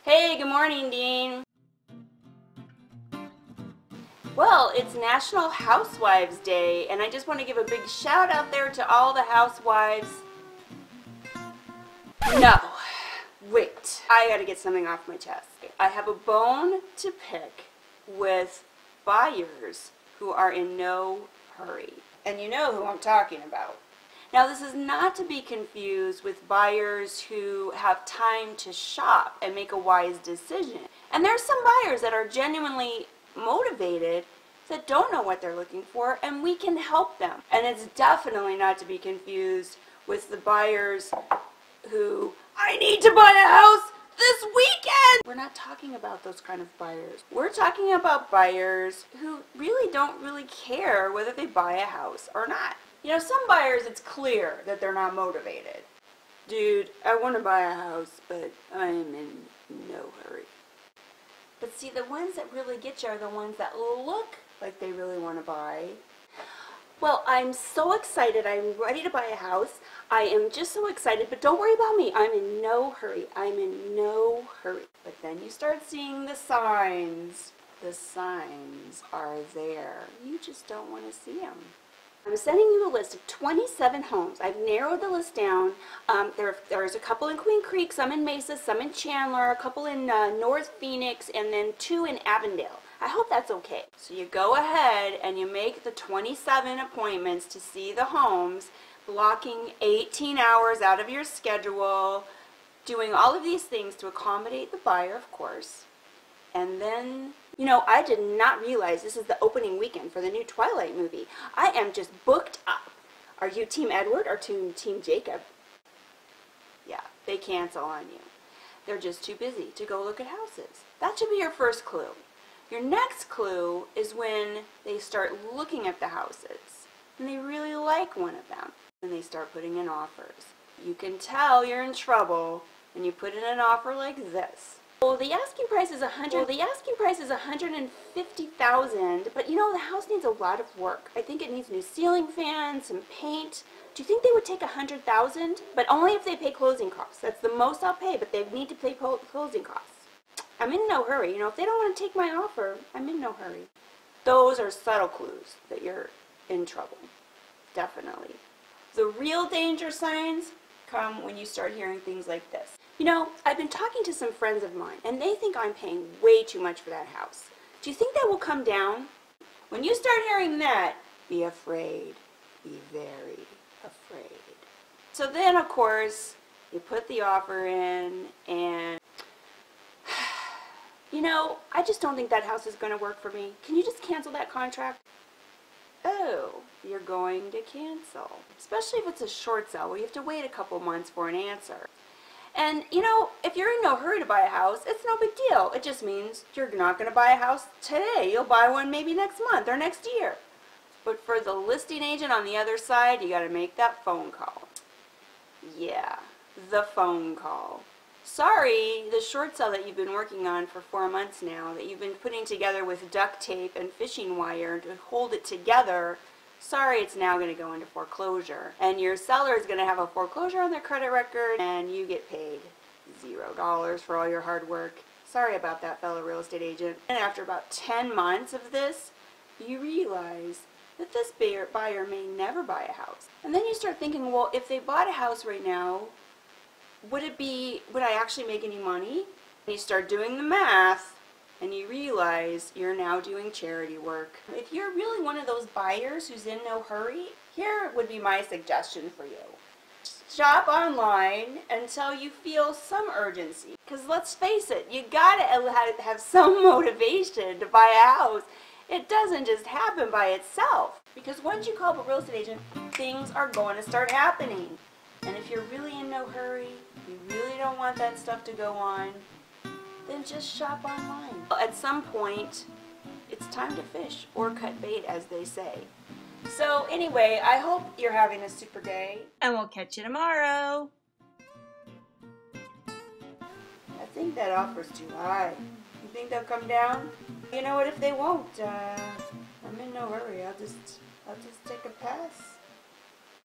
Hey, good morning, Dean. Well, it's National Housewives Day, and I just want to give a big shout out there to all the housewives. No, wait, I gotta get something off my chest. I have a bone to pick with buyers who are in no hurry. And you know who I'm talking about. Now, this is not to be confused with buyers who have time to shop and make a wise decision. And there's some buyers that are genuinely motivated that don't know what they're looking for, and we can help them. And it's definitely not to be confused with the buyers who, I need to buy a house this weekend! We're not talking about those kind of buyers. We're talking about buyers who really don't care whether they buy a house or not. You know, some buyers, it's clear that they're not motivated. Dude, I want to buy a house, but I'm in no hurry. But see, the ones that really get you are the ones that look like they really want to buy. Well, I'm so excited. I'm ready to buy a house. I am just so excited, but don't worry about me. I'm in no hurry. I'm in no hurry. But then you start seeing the signs. The signs are there. You just don't want to see them. I'm sending you a list of 27 homes. I've narrowed the list down. There's a couple in Queen Creek, some in Mesa, some in Chandler, a couple in North Phoenix, and then 2 in Avondale. I hope that's okay. So you go ahead and you make the 27 appointments to see the homes, blocking 18 hours out of your schedule, doing all of these things to accommodate the buyer, of course. And then, you know, I did not realize this is the opening weekend for the new Twilight movie. I am just booked up. Are you Team Edward or Team Jacob? Yeah, they cancel on you. They're just too busy to go look at houses. That should be your first clue. Your next clue is when they start looking at the houses and they really like one of them and they start putting in offers. You can tell you're in trouble when you put in an offer like this. Well, the asking price is $150,000, but you know, the house needs a lot of work. I think it needs new ceiling fans, some paint. Do you think they would take $100,000? But only if they pay closing costs. That's the most I'll pay, but they need to pay closing costs. I'm in no hurry. You know, if they don't want to take my offer, I'm in no hurry. Those are subtle clues that you're in trouble. Definitely. The real danger signs come when you start hearing things like this. You know, I've been talking to some friends of mine, and they think I'm paying way too much for that house. Do you think that will come down? When you start hearing that, be afraid. Be very afraid. So then, of course, you put the offer in, and you know, I just don't think that house is going to work for me. Can you just cancel that contract? Oh, you're going to cancel. Especially if it's a short sale where you have to wait a couple months for an answer. And, you know, if you're in no hurry to buy a house, it's no big deal. It just means you're not going to buy a house today. You'll buy one maybe next month or next year. But for the listing agent on the other side, you got to make that phone call. Yeah, the phone call. Sorry, the short sale that you've been working on for 4 months now, that you've been putting together with duct tape and fishing wire to hold it together, sorry, it's now going to go into foreclosure. And your seller is going to have a foreclosure on their credit record, and you get paid $0 for all your hard work. Sorry about that, fellow real estate agent. And after about 10 months of this, you realize that this buyer may never buy a house. And then you start thinking, well, if they bought a house right now, would I actually make any money? And you start doing the math, and you realize you're now doing charity work. If you're really one of those buyers who's in no hurry, here would be my suggestion for you. Shop online until you feel some urgency. Because let's face it, you gotta have some motivation to buy a house. It doesn't just happen by itself. Because once you call up a real estate agent, things are going to start happening. And if you're really in no hurry, you really don't want that stuff to go on, then just shop online. At some point, it's time to fish or cut bait, as they say. So anyway, I hope you're having a super day, and we'll catch you tomorrow. I think that offer's too high. You think they'll come down? You know what, if they won't, I'm in no hurry. I'll just take a pass.